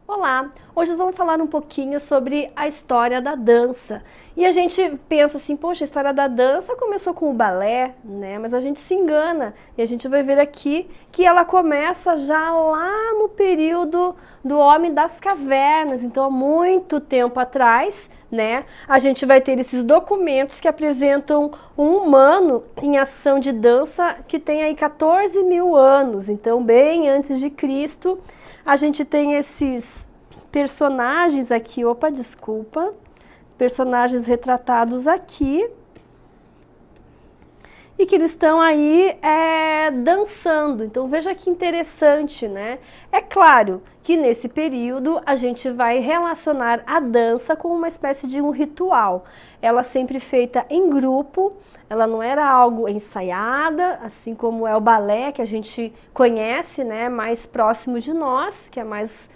Olá! Hoje nós vamos falar um pouquinho sobre a história da dança. E a gente pensa assim, poxa, a história da dança começou com o balé, né? Mas a gente se engana e a gente vai ver aqui que ela começa já lá no período do Homem das Cavernas, então há muito tempo atrás, né? A gente vai ter esses documentos que apresentam um humano em ação de dança que tem aí 14 mil anos, então bem antes de Cristo. A gente tem esses personagens aqui, personagens retratados aqui, e que eles estão aí dançando. Então veja que interessante, né? É claro que nesse período a gente vai relacionar a dança com uma espécie de um ritual. Ela sempre feita em grupo, ela não era algo ensaiada, assim como é o balé que a gente conhece, né, mais próximo de nós, que é mais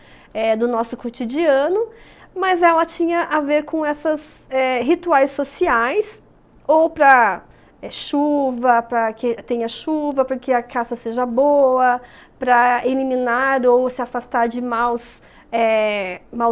do nosso cotidiano, mas ela tinha a ver com essas rituais sociais, ou para chuva, para que tenha chuva, para que a caça seja boa, para eliminar ou se afastar de maus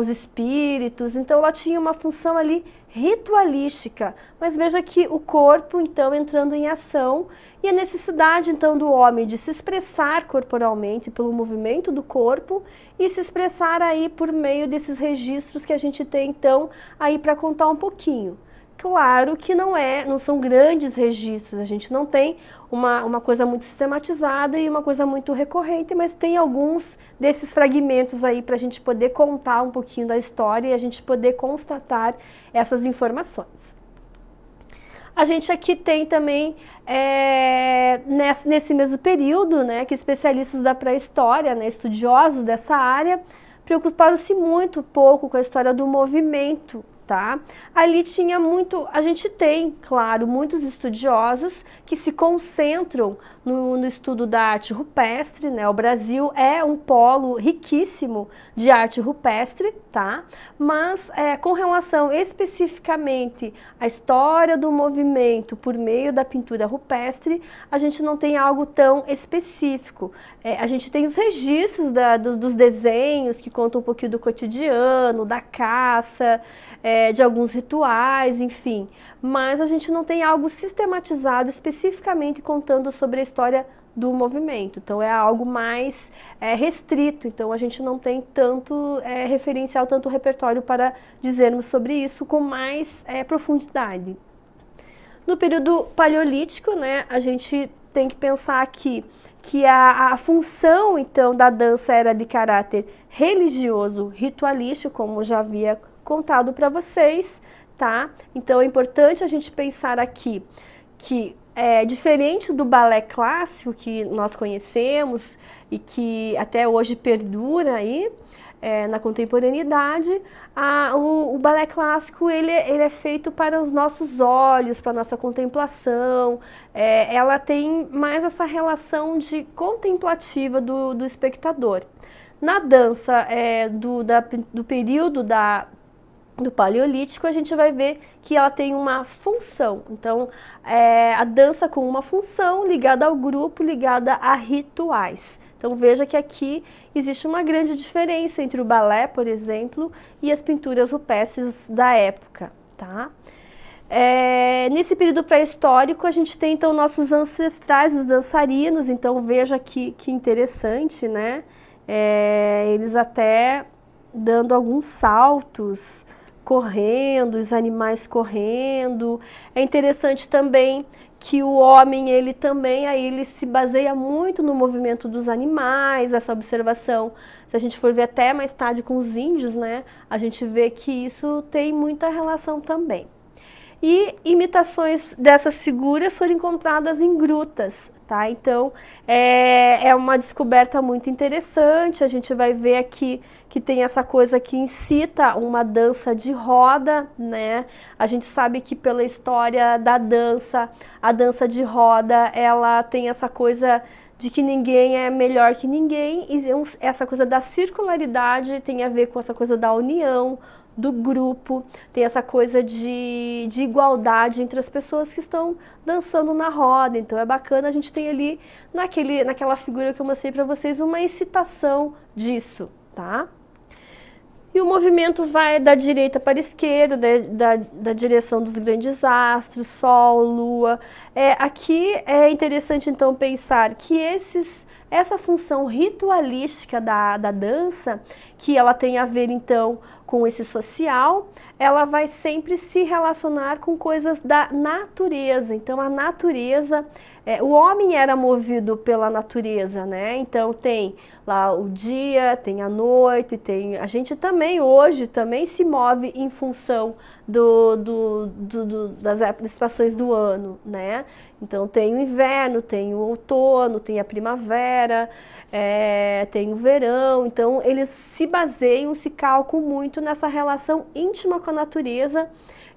espíritos. Então ela tinha uma função ali ritualística, mas veja que o corpo então entrando em ação e a necessidade então do homem de se expressar corporalmente pelo movimento do corpo e se expressar aí por meio desses registros que a gente tem então aí para contar um pouquinho. Claro que não são grandes registros, a gente não tem uma coisa muito sistematizada e uma coisa muito recorrente, mas tem alguns desses fragmentos aí para a gente poder contar um pouquinho da história e a gente poder constatar essas informações. A gente aqui tem também, nesse mesmo período, né, que especialistas da pré-história, né, estudiosos dessa área, preocuparam-se muito pouco com a história do movimento. Tá? Ali tinha a gente tem, claro, muitos estudiosos que se concentram no estudo da arte rupestre, né? O Brasil é um polo riquíssimo de arte rupestre, tá? Mas com relação especificamente à história do movimento por meio da pintura rupestre, a gente não tem algo tão específico. A gente tem os registros dos desenhos que contam um pouquinho do cotidiano, da caça, de alguns rituais, enfim, mas a gente não tem algo sistematizado especificamente contando sobre a história do movimento, então é algo mais restrito, então a gente não tem tanto referencial, tanto repertório para dizermos sobre isso com mais profundidade. No período paleolítico, né, a gente tem que pensar aqui que a função então da dança era de caráter religioso, ritualístico, como já havia contado para vocês, tá? Então é importante a gente pensar aqui que diferente do balé clássico que nós conhecemos e que até hoje perdura aí na contemporaneidade, o balé clássico ele é feito para os nossos olhos, para a nossa contemplação, ela tem mais essa relação de contemplativa do espectador. Na dança do período do paleolítico, a gente vai ver que ela tem uma função. Então, a dança com uma função ligada ao grupo, ligada a rituais. Então, veja que aqui existe uma grande diferença entre o balé, por exemplo, e as pinturas rupestres da época, tá? Nesse período pré-histórico, a gente tem, então, nossos ancestrais, os dançarinos. Então, veja que interessante, né? Eles até dando alguns saltos, correndo, os animais correndo. É interessante também que o homem, ele também, aí ele se baseia muito no movimento dos animais, essa observação. Se a gente for ver até mais tarde com os índios, né, a gente vê que isso tem muita relação também. E imitações dessas figuras foram encontradas em grutas, tá? Então, é uma descoberta muito interessante. A gente vai ver aqui que tem essa coisa que incita uma dança de roda, né? A gente sabe que pela história da dança, a dança de roda, ela tem essa coisa de que ninguém é melhor que ninguém, e essa coisa da circularidade tem a ver com essa coisa da união, do grupo, tem essa coisa de igualdade entre as pessoas que estão dançando na roda. Então é bacana, a gente tem ali naquela figura que eu mostrei para vocês uma excitação disso, tá? E o movimento vai da direita para a esquerda, da direção dos grandes astros, Sol, Lua. Aqui é interessante então pensar que essa função ritualística da dança, que ela tem a ver então com esse social, ela vai sempre se relacionar com coisas da natureza. Então a natureza, o homem era movido pela natureza, né? Então tem lá o dia, tem a noite, a gente também hoje também se move em função das estações do ano, né? Então tem o inverno, tem o outono, tem a primavera, tem o verão. Então eles se baseiam, se calcam muito nessa relação íntima com a natureza,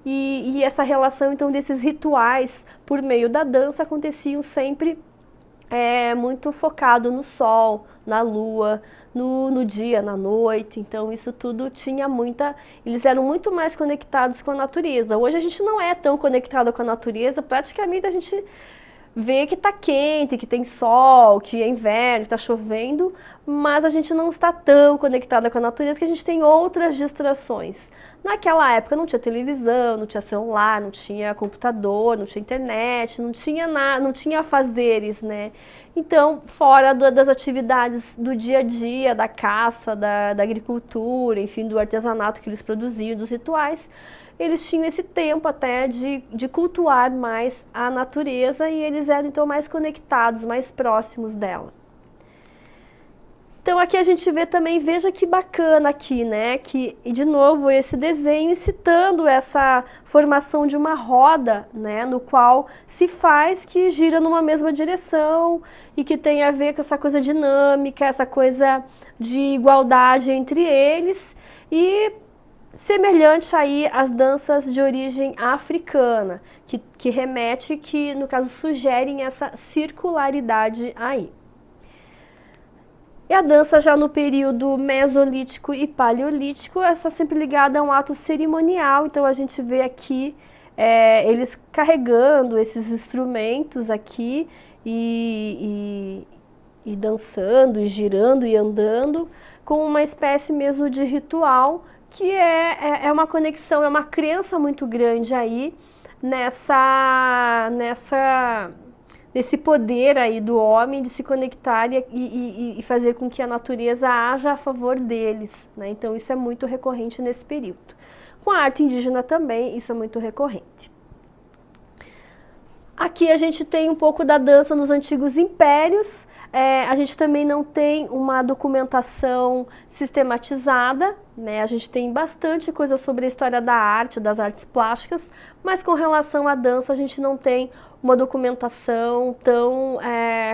e essa relação então desses rituais por meio da dança aconteciam sempre muito focado no sol, na lua, no dia, na noite. Então isso tudo tinha eles eram muito mais conectados com a natureza. Hoje a gente não é tão conectado com a natureza, praticamente a gente vê que está quente, que tem sol, que é inverno, está chovendo, mas a gente não está tão conectada com a natureza, que a gente tem outras distrações. Naquela época não tinha televisão, não tinha celular, não tinha computador, não tinha internet, não tinha nada, não tinha afazeres, né? Então, fora das atividades do dia a dia, da caça, da agricultura, enfim, do artesanato que eles produziam, dos rituais, eles tinham esse tempo até de cultuar mais a natureza, e eles eram então mais conectados, mais próximos dela. Então aqui a gente vê também, veja que bacana aqui, né, que de novo esse desenho citando essa formação de uma roda, né, no qual se faz que gira numa mesma direção e que tem a ver com essa coisa dinâmica, essa coisa de igualdade entre eles, e semelhante aí às danças de origem africana, que remete, que no caso sugerem essa circularidade aí. E a dança já no período mesolítico e paleolítico, essa sempre ligada a um ato cerimonial. Então a gente vê aqui eles carregando esses instrumentos aqui e dançando, e girando e andando, com uma espécie mesmo de ritual, que é uma conexão, é uma crença muito grande aí nesse poder aí do homem de se conectar e fazer com que a natureza haja a favor deles, né? Então isso é muito recorrente nesse período. Com a arte indígena também isso é muito recorrente. Aqui a gente tem um pouco da dança nos antigos impérios. A gente também não tem uma documentação sistematizada, né? A gente tem bastante coisa sobre a história da arte, das artes plásticas, mas com relação à dança a gente não tem uma documentação tão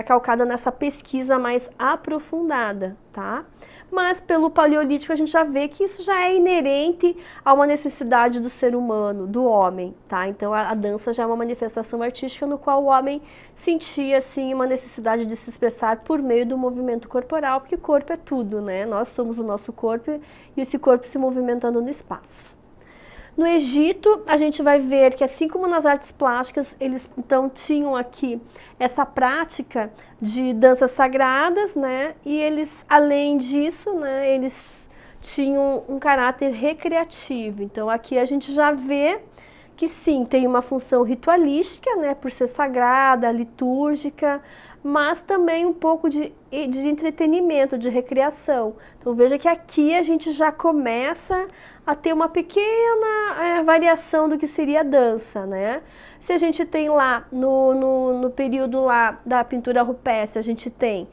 calcada nessa pesquisa mais aprofundada, tá? Mas pelo paleolítico a gente já vê que isso já é inerente a uma necessidade do ser humano, do homem, tá? Então a dança já é uma manifestação artística no qual o homem sentia, assim, uma necessidade de se expressar por meio do movimento corporal, porque o corpo é tudo, né? Nós somos o nosso corpo e esse corpo se movimentando no espaço. No Egito, a gente vai ver que, assim como nas artes plásticas, eles então tinham aqui essa prática de danças sagradas, né? E eles, além disso, né, eles tinham um caráter recreativo. Então aqui a gente já vê que sim, tem uma função ritualística, né, por ser sagrada, litúrgica, mas também um pouco de entretenimento, de recreação. Então veja que aqui a gente já começa a ter uma pequena variação do que seria a dança, né? Se a gente tem lá no período lá da pintura rupestre, a gente tem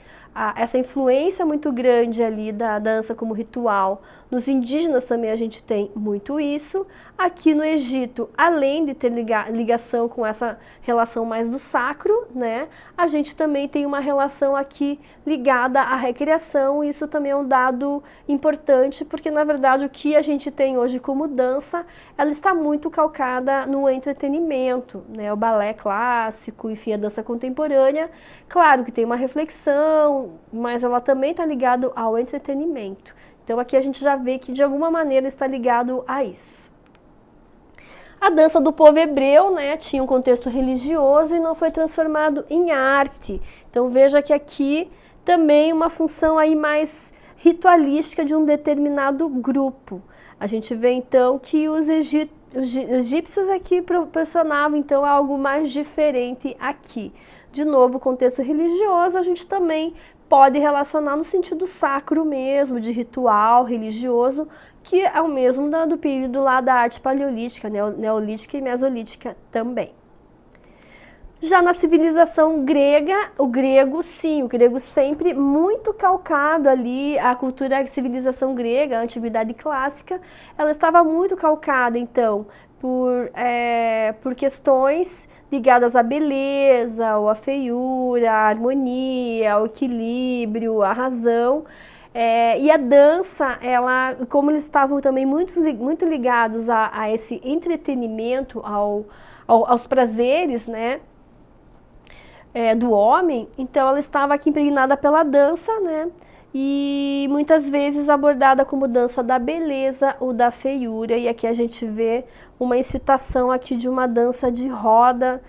essa influência muito grande ali da dança como ritual. Nos indígenas também a gente tem muito isso. Aqui no Egito, além de ter ligação com essa relação mais do sacro, né, a gente também tem uma relação aqui ligada à recreação. Isso também é um dado importante, porque na verdade o que a gente tem hoje como dança, ela está muito calcada no entretenimento, né, o balé clássico, enfim, a dança contemporânea. Claro que tem uma reflexão, mas ela também está ligada ao entretenimento. Então aqui a gente já vê que de alguma maneira está ligado a isso. A dança do povo hebreu, né, tinha um contexto religioso e não foi transformado em arte. Então veja que aqui também uma função aí mais ritualística de um determinado grupo. A gente vê então que os egípcios aqui proporcionavam então algo mais diferente aqui. De novo, o contexto religioso a gente também pode relacionar no sentido sacro mesmo, de ritual religioso, que é o mesmo do período lá da arte paleolítica, neolítica e mesolítica também. Já na civilização grega, o grego sempre muito calcado ali, a cultura, a civilização grega, a antiguidade clássica, ela estava muito calcada, então, por questões ligadas à beleza, ou à feiura, à harmonia, ao equilíbrio, à razão. E a dança, como eles estavam também muito ligados a esse entretenimento, aos prazeres, né, do homem, então ela estava aqui impregnada pela dança, né? E muitas vezes abordada como dança da beleza ou da feiura. E aqui a gente vê uma incitação aqui de uma dança de roda,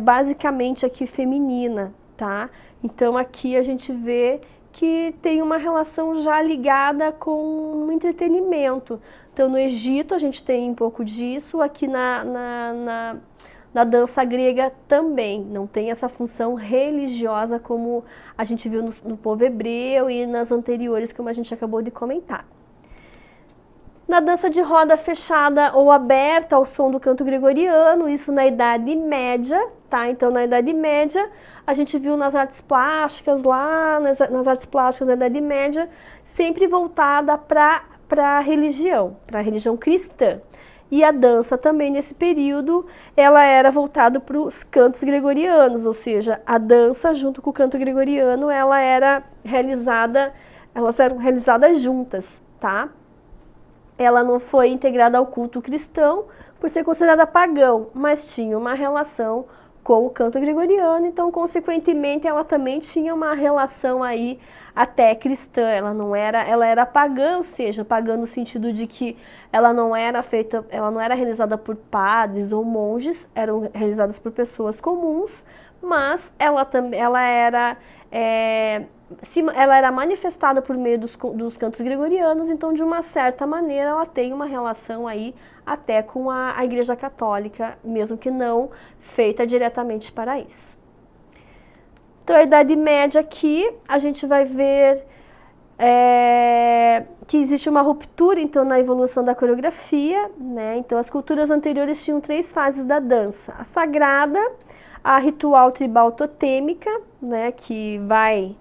basicamente aqui feminina, tá? Então aqui a gente vê que tem uma relação já ligada com o entretenimento. Então no Egito a gente tem um pouco disso, aqui na dança grega também, não tem essa função religiosa como a gente viu no povo hebreu e nas anteriores, como a gente acabou de comentar. Na dança de roda fechada ou aberta ao som do canto gregoriano, isso na Idade Média, tá? Então na Idade Média a gente viu nas artes plásticas nas artes plásticas da Idade Média, sempre voltada para a religião cristã. E a dança também nesse período, ela era voltada para os cantos gregorianos, ou seja, a dança junto com o canto gregoriano, elas eram realizadas juntas, tá? Ela não foi integrada ao culto cristão por ser considerada pagão, mas tinha uma relação com o canto gregoriano, então consequentemente ela também tinha uma relação aí até cristã. Ela era pagã, ou seja, pagã no sentido de que ela não era realizada por padres ou monges, eram realizadas por pessoas comuns, mas ela era manifestada por meio dos cantos gregorianos, então de uma certa maneira ela tem uma relação aí até com a Igreja Católica, mesmo que não feita diretamente para isso. Então a Idade Média aqui, a gente vai ver que existe uma ruptura então na evolução da coreografia, né? Então as culturas anteriores tinham 3 fases da dança: a sagrada, a ritual tribal totêmica, né, que vai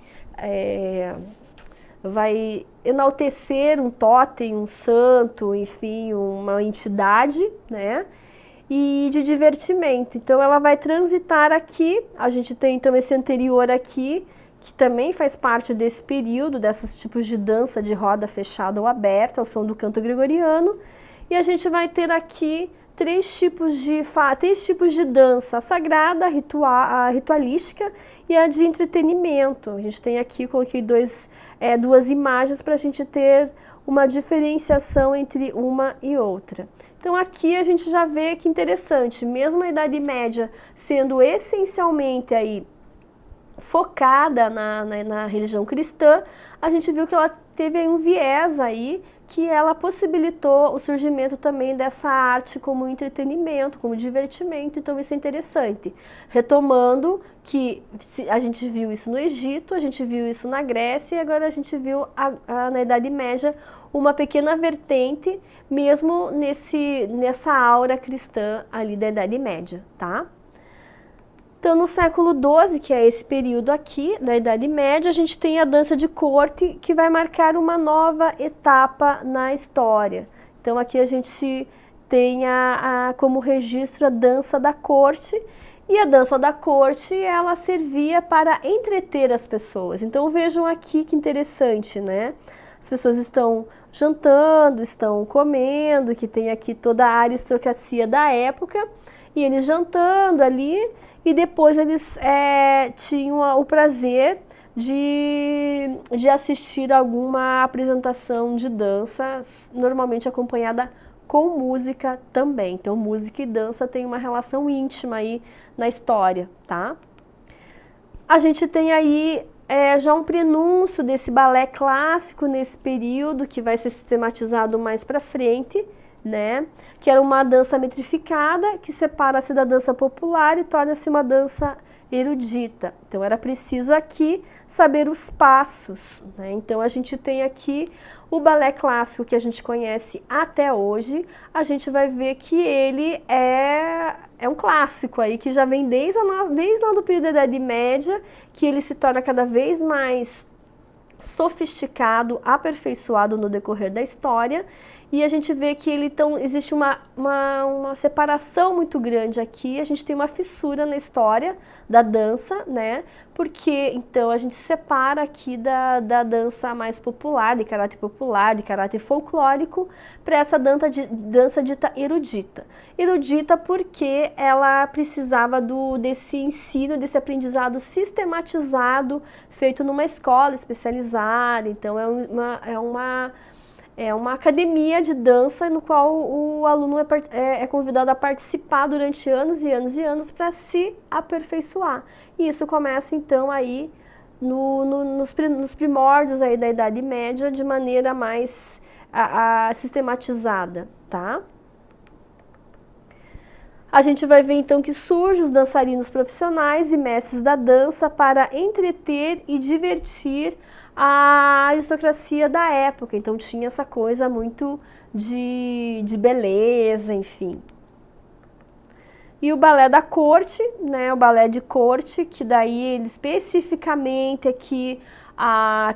enaltecer um totem, um santo, enfim, uma entidade, né? E de divertimento. Então ela vai transitar aqui, a gente tem então esse anterior aqui, que também faz parte desse período, desses tipos de dança de roda fechada ou aberta, ao som do canto gregoriano, e a gente vai ter aqui 3 tipos de dança: a sagrada, a ritualística e a de entretenimento. A gente tem aqui, coloquei duas imagens para a gente ter uma diferenciação entre uma e outra. Então aqui a gente já vê que interessante, mesmo a Idade Média sendo essencialmente aí focada na religião cristã, a gente viu que ela teve aí um viés aí, que ela possibilitou o surgimento também dessa arte como entretenimento, como divertimento. Então isso é interessante. Retomando que a gente viu isso no Egito, a gente viu isso na Grécia, e agora a gente viu na Idade Média uma pequena vertente, mesmo nessa aura cristã ali da Idade Média, tá? Então, no século XII, que é esse período aqui da Idade Média, a gente tem a dança de corte, que vai marcar uma nova etapa na história. Então, aqui a gente tem como registro a dança da corte, e a dança da corte, ela servia para entreter as pessoas. Então, vejam aqui que interessante, né? As pessoas estão jantando, estão comendo, que tem aqui toda a aristocracia da época, e eles jantando ali, e depois eles tinham o prazer de assistir alguma apresentação de dança, normalmente acompanhada com música também. Então, música e dança têm uma relação íntima aí na história, tá? A gente tem aí já um prenúncio desse balé clássico nesse período, que vai ser sistematizado mais para frente, né? Que era uma dança metrificada, que separa-se da dança popular e torna-se uma dança erudita. Então era preciso aqui saber os passos, né? Então a gente tem aqui o balé clássico que a gente conhece até hoje. A gente vai ver que ele é um clássico aí, que já vem desde lá do período da Idade Média, que ele se torna cada vez mais sofisticado, aperfeiçoado no decorrer da história. E a gente vê que então, existe uma separação muito grande aqui, a gente tem uma fissura na história da dança, né? Porque, então, a gente separa aqui da dança mais popular, de caráter folclórico, para essa dança dita erudita. Erudita porque ela precisava desse ensino, desse aprendizado sistematizado, feito numa escola especializada. Então, é uma academia de dança no qual o aluno é convidado a participar durante anos e anos e anos para se aperfeiçoar. E isso começa então aí nos primórdios aí da Idade Média de maneira mais sistematizada, tá? A gente vai ver então que surgem os dançarinos profissionais e mestres da dança para entreter e divertir a aristocracia da época. Então tinha essa coisa muito de beleza, enfim. E o balé da corte, né, o balé de corte, que daí ele especificamente aqui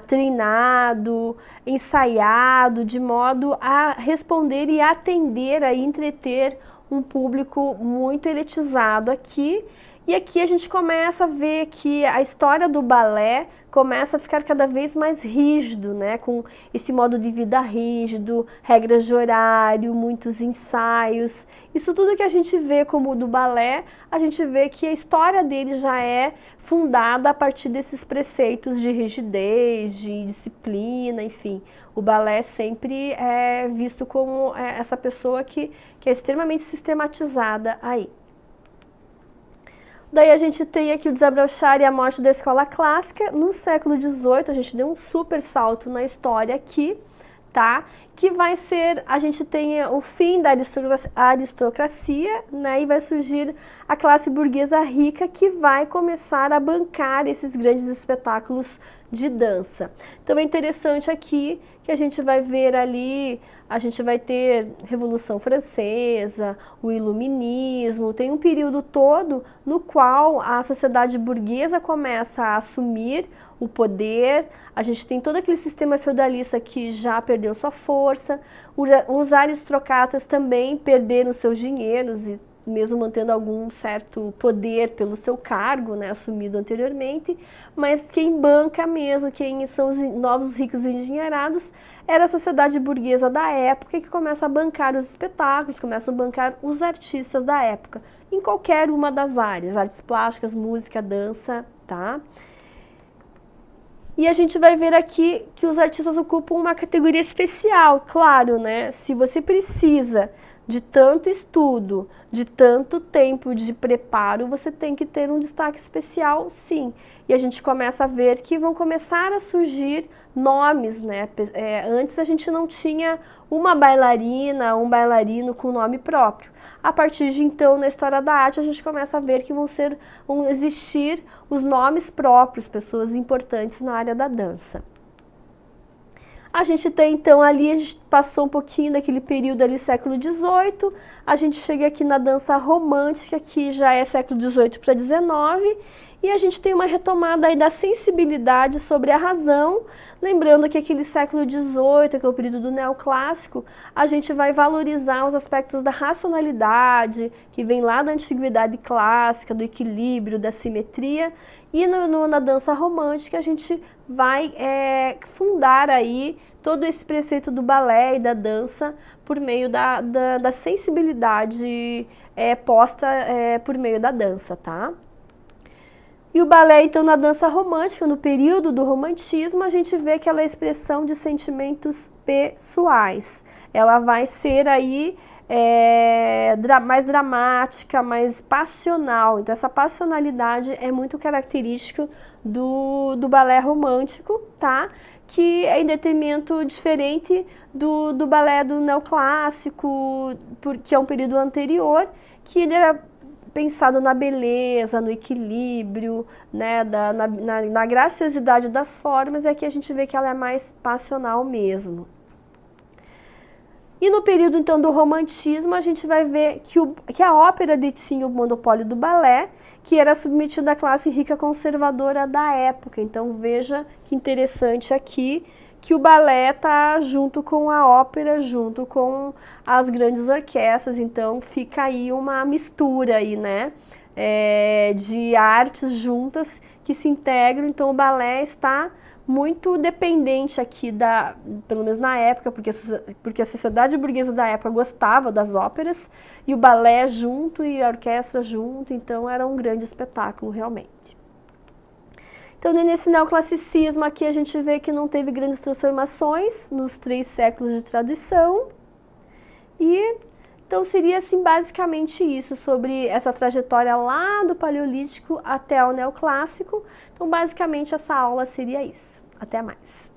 treinado, ensaiado, de modo a responder e atender, a entreter um público muito elitizado aqui. E aqui a gente começa a ver que a história do balé começa a ficar cada vez mais rígido, né? Com esse modo de vida rígido, regras de horário, muitos ensaios. Isso tudo que a gente vê como do balé, a gente vê que a história dele já é fundada a partir desses preceitos de rigidez, de disciplina, enfim. O balé sempre é visto como essa pessoa que é extremamente sistematizada aí. Daí a gente tem aqui o desabrochar e a morte da escola clássica. No século XVIII, a gente deu um super salto na história aqui, tá? Que vai ser, a gente tem o fim da aristocracia, né? E vai surgir a classe burguesa rica que vai começar a bancar esses grandes espetáculos de dança. Então é interessante aqui que a gente vai ver ali, a gente vai ter Revolução Francesa, o Iluminismo, tem um período todo no qual a sociedade burguesa começa a assumir o poder, a gente tem todo aquele sistema feudalista que já perdeu sua força, os aristocratas também perderam seus dinheiros e mesmo mantendo algum certo poder pelo seu cargo, né, assumido anteriormente, mas quem banca mesmo, quem são os novos ricos e endinheirados, era a sociedade burguesa da época que começa a bancar os espetáculos, começa a bancar os artistas da época, em qualquer uma das áreas, artes plásticas, música, dança, tá? E a gente vai ver aqui que os artistas ocupam uma categoria especial, claro, né? Se você precisa de tanto estudo, de tanto tempo de preparo, você tem que ter um destaque especial, sim. E a gente começa a ver que vão começar a surgir nomes, né? Antes a gente não tinha uma bailarina, um bailarino com nome próprio. A partir de então, na história da arte, a gente começa a ver que vão existir os nomes próprios, pessoas importantes na área da dança. A gente tem então ali, a gente passou um pouquinho daquele período ali, século XVIII, a gente chega aqui na dança romântica, que já é século XVIII para XIX, e a gente tem uma retomada aí da sensibilidade sobre a razão, lembrando que aquele século XVIII, que é o período do neoclássico, a gente vai valorizar os aspectos da racionalidade, que vem lá da antiguidade clássica, do equilíbrio, da simetria, e na dança romântica a gente vai fundar aí todo esse preceito do balé e da dança por meio da sensibilidade posta por meio da dança, tá? E o balé, então, na dança romântica, no período do romantismo, a gente vê aquela expressão de sentimentos pessoais. Ela vai ser aí mais dramática, mais passional. Então, essa passionalidade é muito característica do balé romântico, tá? Que é em detrimento diferente do balé do neoclássico, que é um período anterior, que ele era pensado na beleza, no equilíbrio, né, na graciosidade das formas, e aqui a gente vê que ela é mais passional mesmo. E no período, então, do romantismo, a gente vai ver que a ópera detinha o monopólio do balé, que era submetido à classe rica conservadora da época. Então, veja que interessante aqui, que o balé está junto com a ópera, junto com as grandes orquestras. Então, fica aí uma mistura aí, né, de artes juntas que se integram. Então, o balé está muito dependente aqui pelo menos na época, porque a sociedade burguesa da época gostava das óperas, e o balé junto e a orquestra junto, então era um grande espetáculo realmente. Então, nesse neoclassicismo aqui a gente vê que não teve grandes transformações nos 3 séculos de tradição, e então seria assim basicamente isso, sobre essa trajetória lá do Paleolítico até o Neoclássico. Então basicamente essa aula seria isso. Até mais!